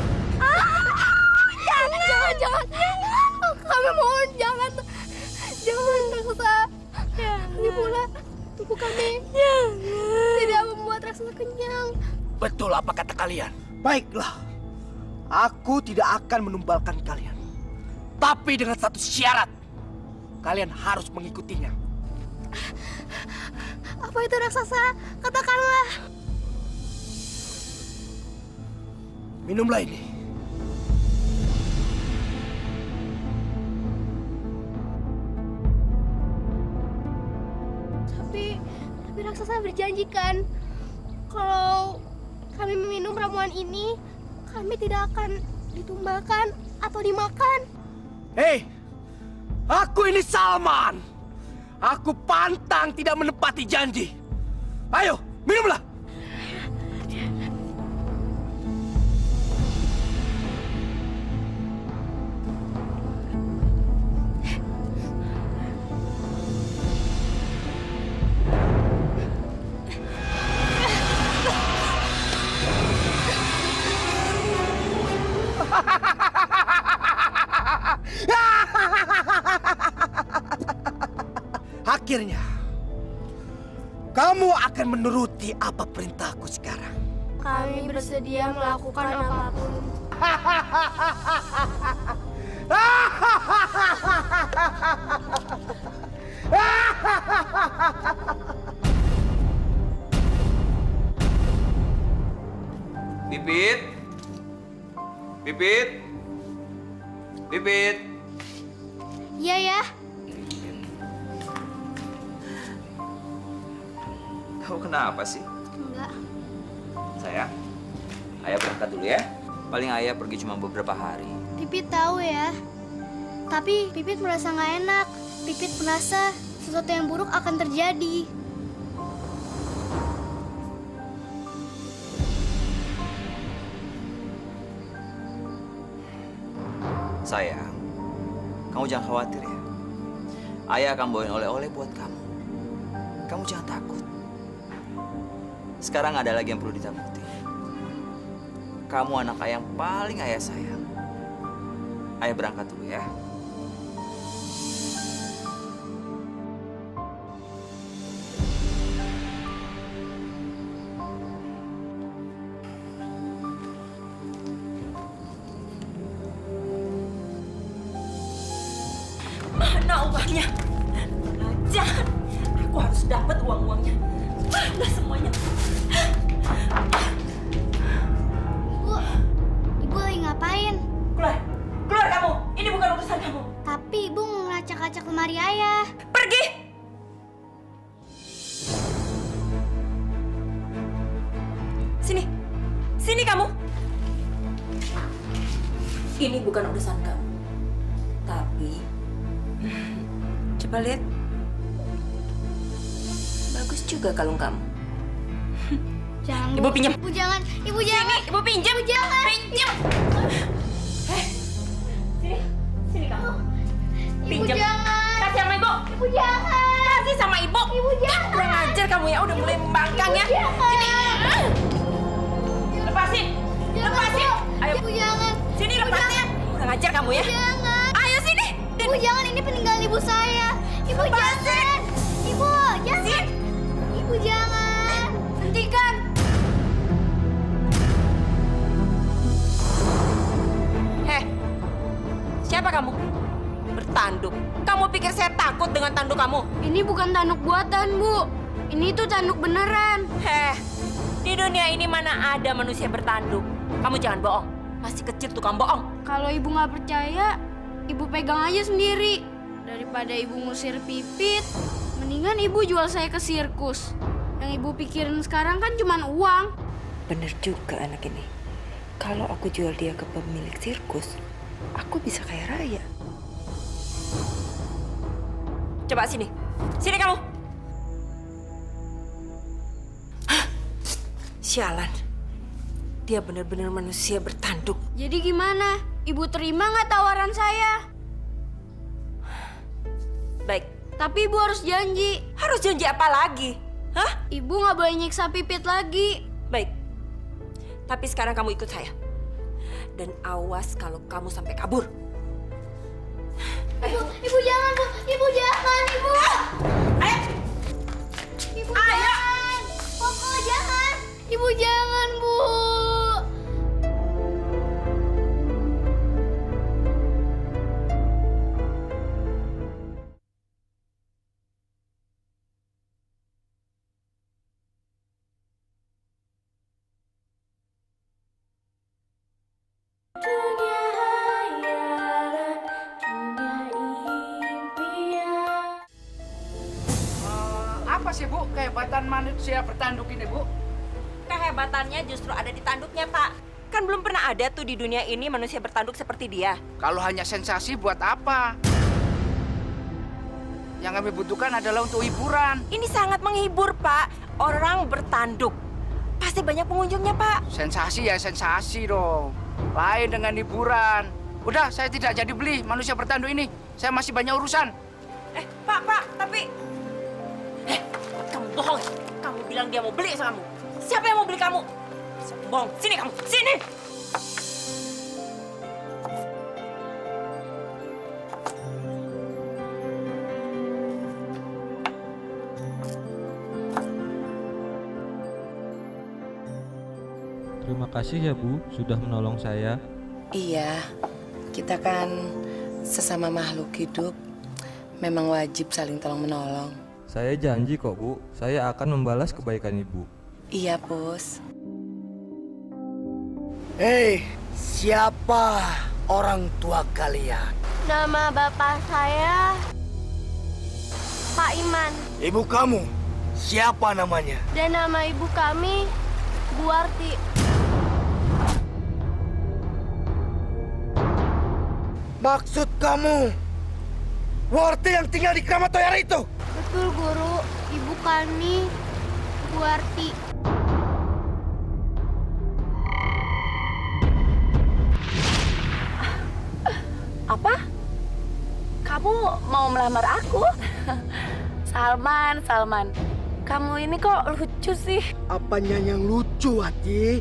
ibu kami tidak membuat raksasa kenyang. Betul apa kata kalian? Baiklah, aku tidak akan menumbalkan kalian. Tapi dengan satu syarat, kalian harus mengikutinya. Apa itu raksasa? Katakanlah. Minumlah ini. Tapi raksasa berjanjikan kalau kami meminum ramuan ini, kami tidak akan ditumbalkan atau dimakan. Hei, aku ini Salman. Aku pantang tidak menepati janji. Ayo, minumlah. Akhirnya, kamu akan menuruti apa perintahku sekarang. Kami bersedia melakukan apapun. Pipit. Pipit. Pipit. Iya ya. Kamu kenapa sih? Enggak. Sayang, ayah berangkat dulu ya. Paling ayah pergi cuma beberapa hari. Pipit tahu ya. Tapi Pipit merasa nggak enak. Pipit merasa sesuatu yang buruk akan terjadi. Sayang, kamu jangan khawatir ya. Ayah akan bawain oleh-oleh buat kamu. Kamu jangan takut. Sekarang ada lagi yang perlu ditakuti. Kamu anak ayah yang paling ayah sayang. Ayah berangkat dulu ya. Mana uangnya? Jangan. Aku harus dapat uang-uangnya. Mana semuanya? Ibu lagi ngapain? Keluar. Keluar kamu. Ini bukan urusan kamu. Tapi ibu ngelacak-lacak lemari ayah. Pergi. Sini. Sini kamu. Ini bukan urusan kamu. Tapi coba lihat. Bagus juga kalung kamu. Jangan. Ibu pinjam. Ibu jangan. Ibu jangan. Ibu pinjam. Ibu jangan. Pinjam. Sini. Sini kamu. Ibu Pinjam. jangan. Kasih sama ibu. Ibu jangan. Kasih sama ibu. Ibu jangan. Kurang ajar kamu ya. Udah mulai membangkang ya. Sini. Lepasin. Lepasin. Ayo. Ibu jangan. Sini lepasin. Kurang ajar kamu ya. Jangan. Ayo sini. Ibu jangan, ini peninggalan ibu saya. Ibu jangan. Ibu jangan. Ibu jangan. Hentikan. Heh. Siapa kamu? Bertanduk. Kamu pikir saya takut dengan tanduk kamu? Ini bukan tanduk buatan, Bu. Ini tuh tanduk beneran. Heh. Di dunia ini mana ada manusia bertanduk? Kamu jangan bohong. Masih kecil tukang bohong. Kalau ibu nggak percaya, ibu pegang aja sendiri. Daripada ibu ngusir Pipit, mendingan ibu jual saya ke sirkus. Yang ibu pikirin sekarang kan cuma uang. Bener juga anak ini. Kalau aku jual dia ke pemilik sirkus, aku bisa kaya raya. Coba sini. Sini kamu. Hah? Sialan. Dia benar-benar manusia bertanduk. Jadi gimana? Ibu terima nggak tawaran saya? Baik. Tapi ibu harus janji. Harus janji apa lagi? Hah? Ibu nggak boleh nyiksa Pipit lagi. Baik. Tapi sekarang kamu ikut saya. Dan awas kalau kamu sampai kabur. Ibu jangan, Bu. Ibu jangan, Ibu. Ayo. Ibu jangan. Ibu jangan, Bu. Apa sih Bu kehebatan manusia bertanduk ini Bu? Kehebatannya justru ada di tanduknya, Pak. Kan belum pernah ada tuh di dunia ini manusia bertanduk seperti dia. Kalau hanya sensasi buat apa? Yang kami butuhkan adalah untuk hiburan. Ini sangat menghibur, Pak. Orang bertanduk. Pasti banyak pengunjungnya, Pak. Sensasi ya sensasi dong. Lain dengan hiburan. Udah, saya tidak jadi beli manusia bertanduk ini. Saya masih banyak urusan. Pak, tapi... kamu bohong. Kamu bilang dia mau beli sama kamu. Siapa yang mau beli kamu? Bohong. Sini kamu, sini! Terima kasih ya Bu, sudah menolong saya. Iya, kita kan sesama makhluk hidup, memang wajib saling tolong-menolong. Saya janji kok Bu, saya akan membalas kebaikan Ibu. Iya, Pus. Hei, siapa orang tua kalian? Nama bapak saya Pak Iman. Ibu kamu, siapa namanya? Dan nama ibu kami Bu Warti. Maksud kamu, Warti yang tinggal di Kramatoyar itu? Betul, Guru. Ibu kami, Bu Warti. Apa? Kamu mau melamar aku? Salman. Kamu ini kok lucu sih? Apanya yang lucu, Wati?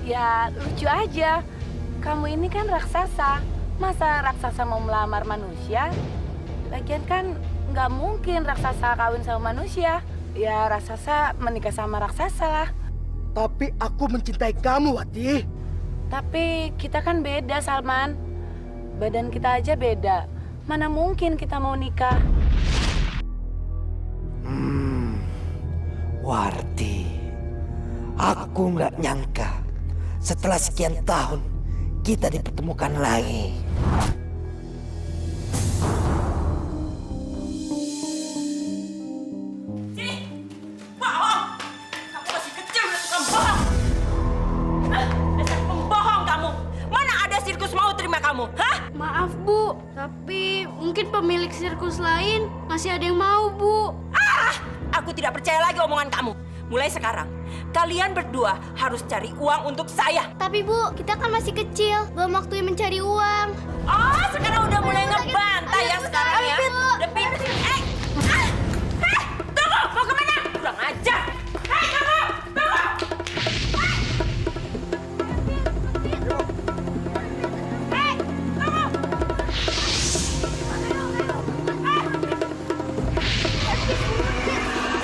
Ya, lucu aja. Kamu ini kan raksasa. Masa raksasa mau melamar manusia? Lagian kan nggak mungkin raksasa kawin sama manusia. Ya, raksasa menikah sama raksasa lah. Tapi aku mencintai kamu, Wati. Tapi kita kan beda, Salman. Badan kita aja beda. Mana mungkin kita mau nikah? Warti, aku nggak nyangka setelah sekian tahun kita dipertemukan lagi. Bohong! Kamu masih kecil udah suka bohong! Dasar pembohong kamu! Mana ada sirkus mau terima kamu, hah? Maaf, Bu. Tapi mungkin pemilik sirkus lain masih ada yang mau, Bu. Aku tidak percaya lagi omongan kamu. Mulai sekarang, kalian berdua harus cari uang untuk saya. Tapi, Bu, kita kan masih kecil. Belum waktunya mencari uang. Oh, sekarang udah mulai ngebantai ya sekarang ya. Udah pintar. Tunggu, mau kemana? Kurang ajar. Hei, kamu, tunggu.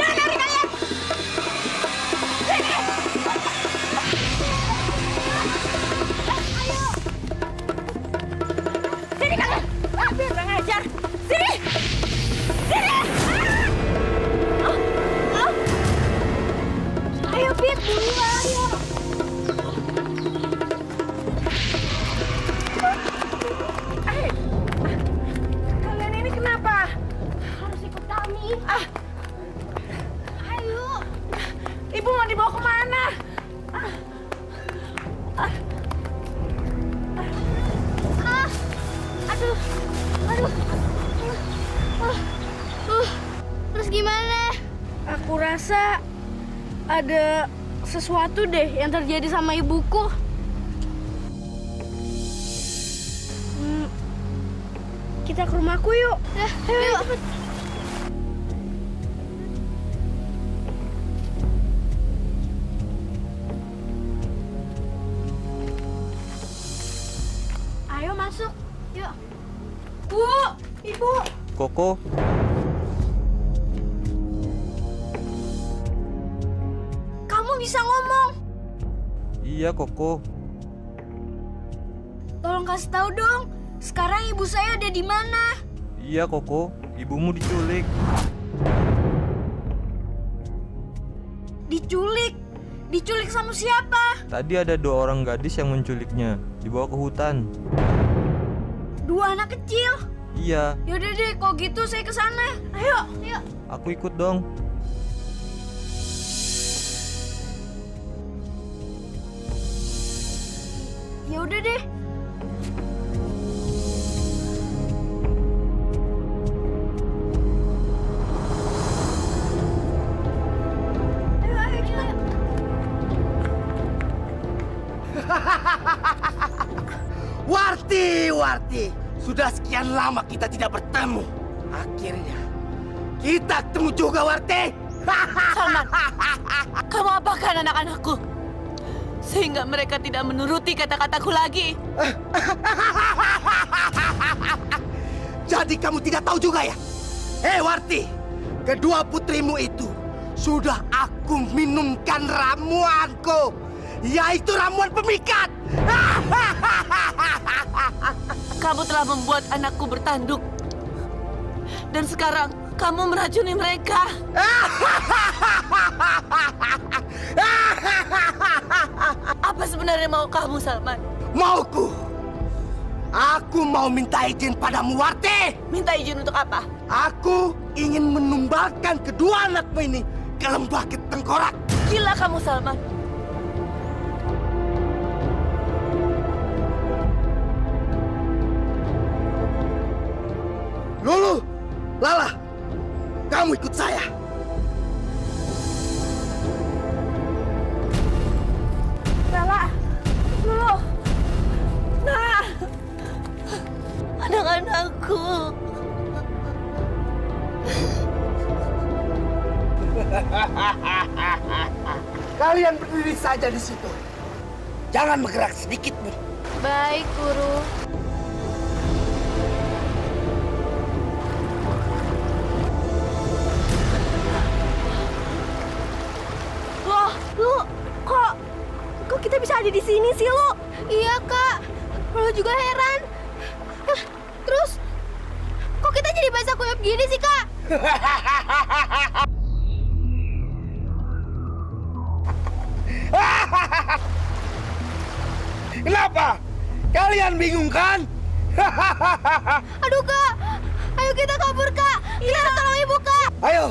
Jangan lari kalian. Sini kalian. Kurang ajar. Sini. Sini. Ayo, Pit, dulu ayo. Kalian ini kenapa? Harus ikut kami. Ayo. Ibu mau dibawa kemana? Aduh. Terus gimana? Aku rasa ada sesuatu deh yang terjadi sama ibuku. Kita ke rumahku yuk. Ayo. Cepet. Ayo masuk. Yuk. Bu, Ibu. Koko, Kamu bisa ngomong. Iya, Koko. Tolong kasih tahu dong. Sekarang ibu saya ada di mana? Iya, Koko. Ibumu diculik. Diculik? Diculik sama siapa? Tadi ada 2 orang gadis yang menculiknya, dibawa ke hutan. 2 anak kecil? Iya, Yaudah deh, kalau gitu saya ke sana. Ayo, ayo. aku ikut dong. Ya udah deh. Ayo, ayo cepat. Warti, sudah sekian lama kita tidak bertemu. Akhirnya kita ketemu juga, Warti. Salman, kamu apakan anak-anakku? Sehingga mereka tidak menuruti kata-kataku lagi. Jadi kamu tidak tahu juga ya? Hei Warti, kedua putrimu itu sudah aku minumkan ramuanku, yaitu ramuan pemikat. Kamu telah membuat anakku bertanduk. Dan sekarang kamu meracuni mereka. Apa sebenarnya mau kamu, Salman? Mauku, aku mau minta izin padamu, Warti. Minta izin untuk apa? Aku ingin menumbalkan kedua anakmu ini ke lembah Tengkorak. Gila kamu, Salman. Lulu, Lala, kamu ikut saya. Lala, Lulu, nah, anak-anakku. Kalian berdiri saja di situ. Jangan bergerak sedikit pun. Baik, Guru. Lu, kok kita bisa ada di sini sih, Lu? Iya, Kak. Lo juga heran. Terus, kok kita jadi basah kuyup gini sih, Kak? Kenapa? Kalian bingung kan? Aduh, Kak. Ayo kita kabur, Kak. Kita harus tolong Ibu, Kak. Ayo,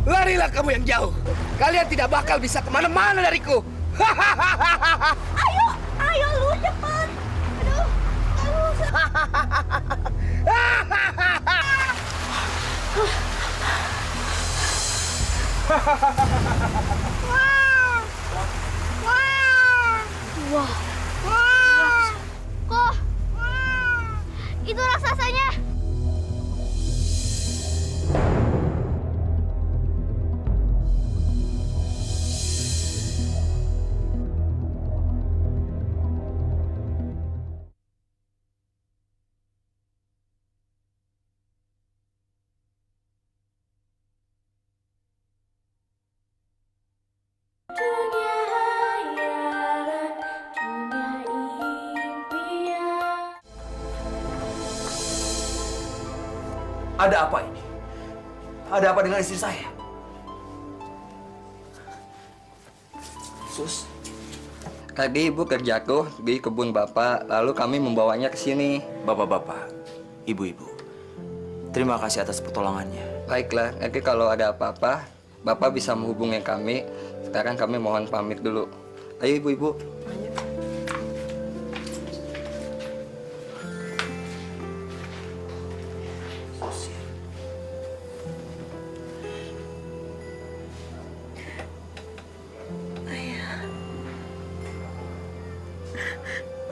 larilah kamu yang jauh. Kalian tidak bakal bisa kemana-mana dariku. Ayo lu cepat. Aduh. Wah. Kok? Itu raksasanya. Ada apa ini? Ada apa dengan istri saya? Sus, Tadi ibu kerja tuh di kebun bapak, lalu kami membawanya ke sini. bapak-bapak, ibu-ibu, terima kasih atas pertolongannya. Baiklah, nanti kalau ada apa-apa, bapak bisa menghubungi kami. Sekarang kami mohon pamit dulu. Ayo ibu-ibu.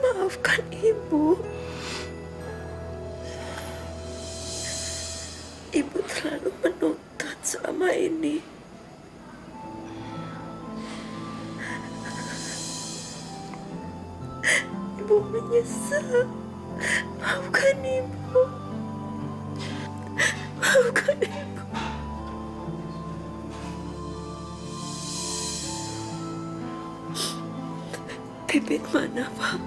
Maafkan ibu. Ibu terlalu menuntut selama ini. Ibu menyesal. Maafkan ibu. Maafkan ibu. Pipit mana, Pak?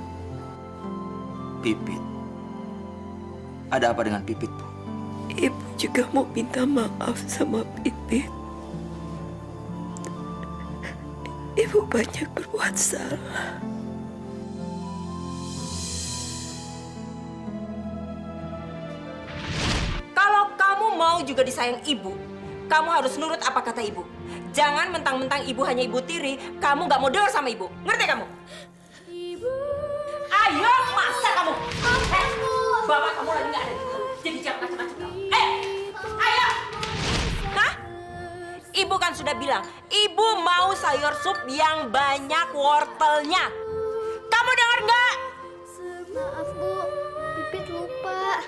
Pipit? Ada apa dengan Pipit, Bu? Ibu juga mau minta maaf sama Pipit. Ibu banyak berbuat salah. Kalau kamu mau juga disayang ibu, kamu harus nurut apa kata ibu. Jangan mentang-mentang ibu hanya ibu tiri, kamu nggak mau dengar sama ibu. Ngerti kamu? Ibu. Ayo, masa kamu? Bapak kamu lagi nggak ada. Jadi jangan macam-macam kamu. Ayo. Hah? Ibu kan sudah bilang, ibu mau sayur sup yang banyak wortelnya. Kamu dengar nggak? Maaf, Bu. Pipit lupa.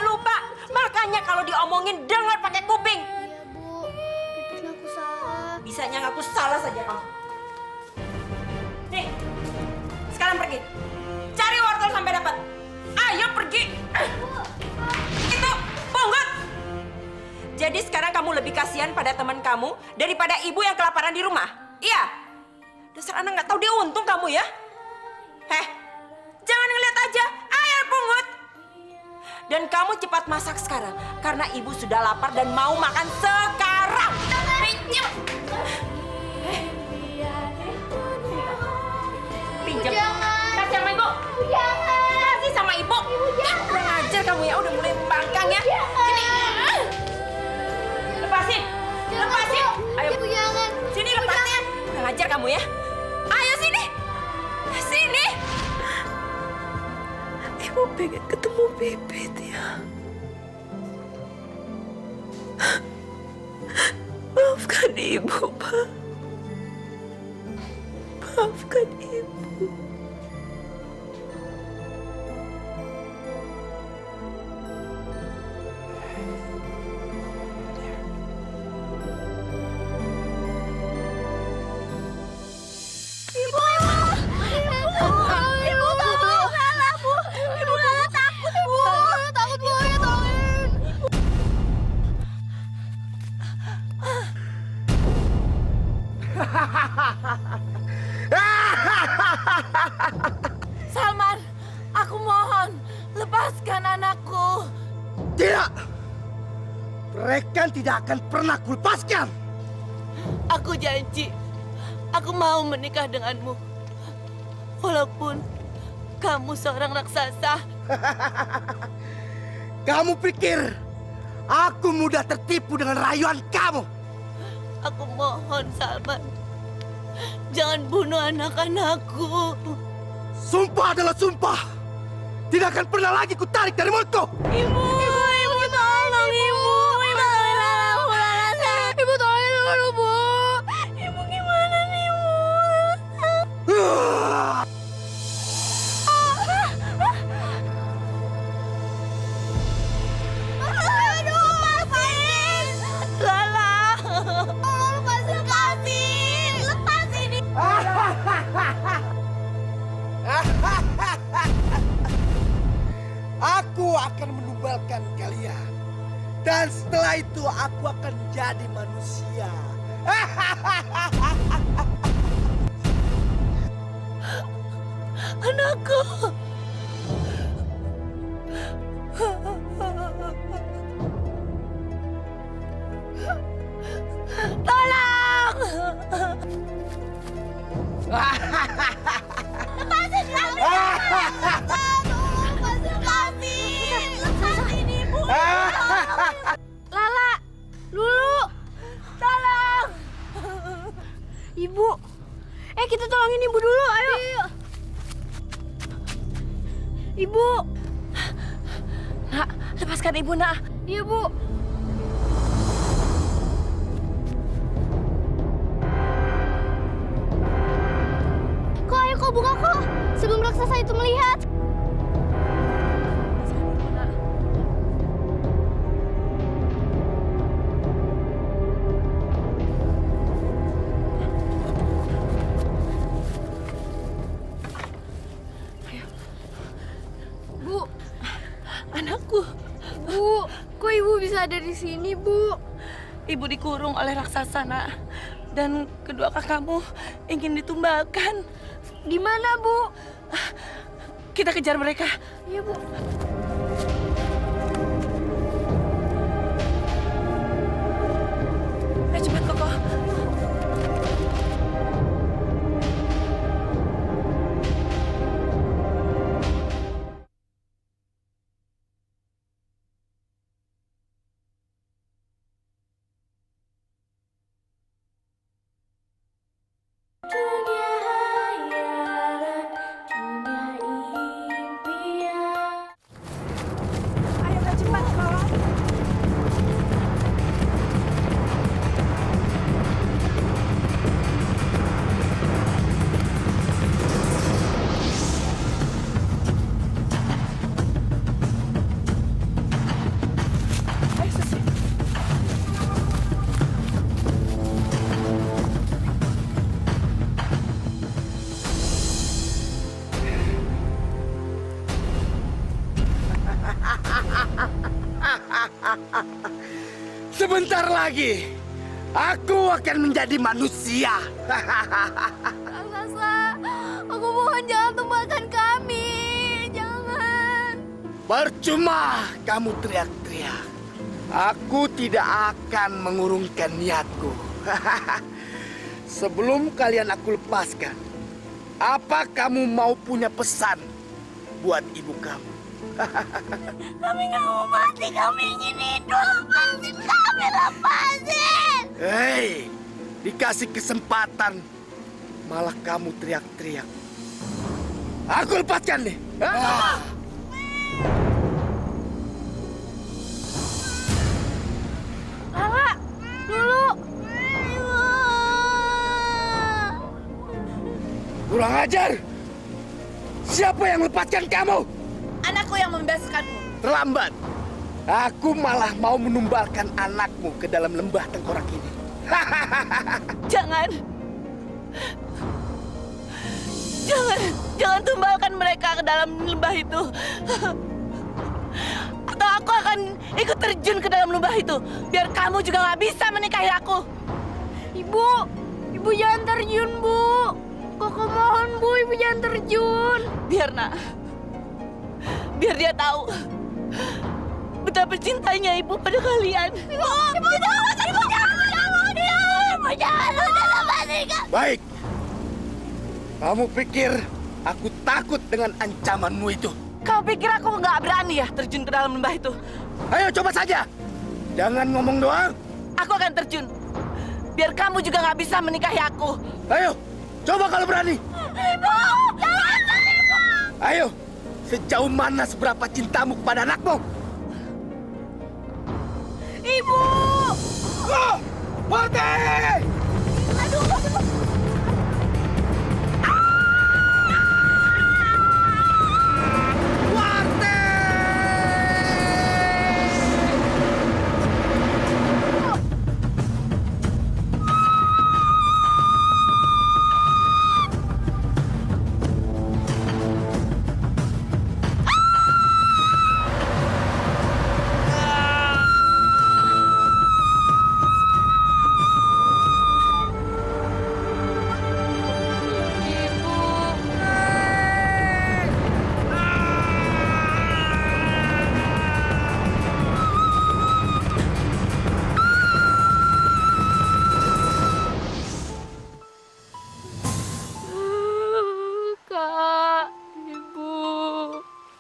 Lupa. Makanya kalau diomongin dengar pakai kuping. Iya, Bu. Pipit ngaku salah. Bisanya ngaku salah saja kamu. Nih, sekarang pergi. Cari wortel sampai dapat. Ayo pergi. Itu, pungut. Jadi sekarang kamu lebih kasihan pada teman kamu daripada ibu yang kelaparan di rumah. Iya. Dasar anak nggak tahu dia untung kamu ya. Jangan ngeliat aja. Ayo pungut. Dan kamu cepat masak sekarang karena ibu sudah lapar dan mau makan sekarang. Pinjam. Pinjam. Kasih sama ibu. Kasih sama ibu. Kurang ajar kamu ya, udah mulai membangkang ya. Sini. Lepasin. Ayo. Ibu jangan. Sini lepasin. Kurang ajar kamu ya. Ayo sini. Sini. Ibu pengen ketemu Pipit ya. Maafkan Ibu, Pak. Maafkan Ibu. Salman, aku mohon, lepaskan anakku. Tidak! Mereka tidak akan pernah kulepaskan! Aku janji, aku mau menikah denganmu. Walaupun kamu seorang raksasa. Kamu pikir aku mudah tertipu dengan rayuan kamu? Aku mohon, Salman. Jangan bunuh anak-anakku. Sumpah adalah sumpah. Tidak akan pernah lagi kutarik dari mulutku. Ibu tolong, Ibu. Ibu tolong dulu, Bu. Ibu gimana nih, Bu? Aduh, lepasin. Lala. Tolong lepasin. Lepasin. Aku akan menumbalkan kalian. Dan setelah itu aku akan jadi manusia. Anakku. Tolong. Lepasin Ibu. Lala, Lulu, Tolong. Ibu. Kita tolongin Ibu dulu, ayo. Ibu. Nak, lepaskan Ibu, Nak. Iya, Bu. Kok buka kok sebelum raksasa itu melihat. Bu, anakku. Bu, kok Ibu bisa ada di sini, Bu? Ibu dikurung oleh raksasa, Nak. Dan kedua kakakmu ingin ditumbalkan. Di mana, Bu? Kita kejar mereka. Iya, Bu. Ayo cepat, Koko. Ayo, Kak, cepat, Koko. Ayo, Susi. Sebentar lagi, aku akan menjadi manusia. Raksasa, aku mohon jangan tumbalkan kami. Jangan. Percuma kamu teriak-teriak. Aku tidak akan mengurungkan niatku. Sebelum kalian aku lepaskan, apa kamu mau punya pesan buat ibu kamu? Kami nggak mau mati, kami ingin hidup. Lepasin kami, lepasin. Hei, dikasih kesempatan, malah kamu teriak-teriak. Aku lepaskan nih. Lala, dulu. Kurang ajar. Siapa yang lepaskan kamu? Anakku yang membebaskanmu. Terlambat. Aku malah mau menumbalkan anakmu ke dalam lembah tengkorak ini. Jangan. Jangan tumbalkan mereka ke dalam lembah itu. Atau aku akan ikut terjun ke dalam lembah itu. Biar kamu juga nggak bisa menikahi aku. Ibu jangan terjun, Bu. Koko mohon, Bu, Ibu jangan terjun. Biar dia tahu betapa cintanya ibu pada kalian. Ibu jangan, udah lepasin kami. Baik. Kamu pikir aku takut dengan ancamanmu itu? Kau pikir aku nggak berani ya terjun ke dalam lembah itu? Ayo coba saja. Jangan ngomong doang. Aku akan terjun. Biar kamu juga nggak bisa menikahi aku. Ayo, coba kalau berani. Ibu, jangan, Ibu. Ayo, sejauh mana seberapa cintamu kepada anakmu? Ibu. Oh, Wati! Aduh, Kak, Ibu.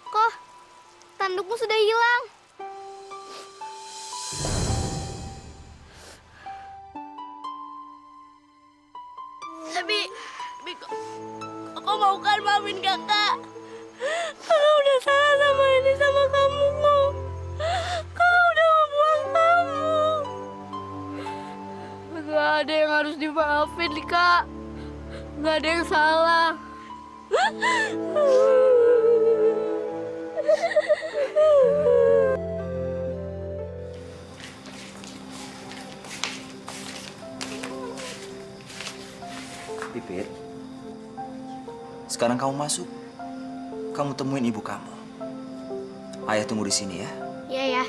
kok tandukmu sudah hilang? Tapi kok mau kan maafin kakak? Kakak udah salah sama ini sama kamu kok. Kakak udah membuang kamu. Gak ada yang harus dimaafin, Kak. Gak ada yang salah. Pipit, sekarang kamu masuk. Kamu temuin ibu kamu. Ayah tunggu di sini ya. Iya ya.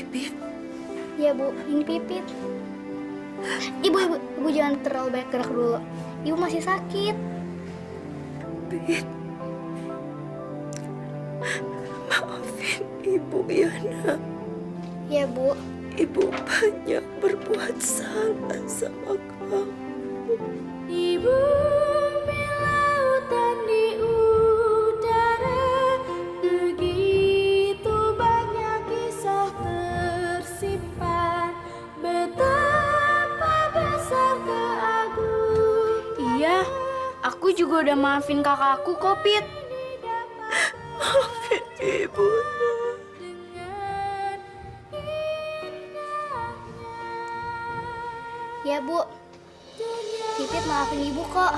Pipit. Iya Bu, ini Pipit. Ibu jangan terlalu banyak gerak dulu. Ibu masih sakit. Pit. Maafin Ibu ya, Nak. Iya Bu. Ibu banyak berbuat salah sama kamu. Di bumi, lautan, di udara, begitu banyak kisah tersimpan. Betapa besar keagungan. Iya, aku juga udah maafin kakakku kok, Pit. Maafin Ibu, Nak. Ya Bu, Pipit maafin Ibu kok.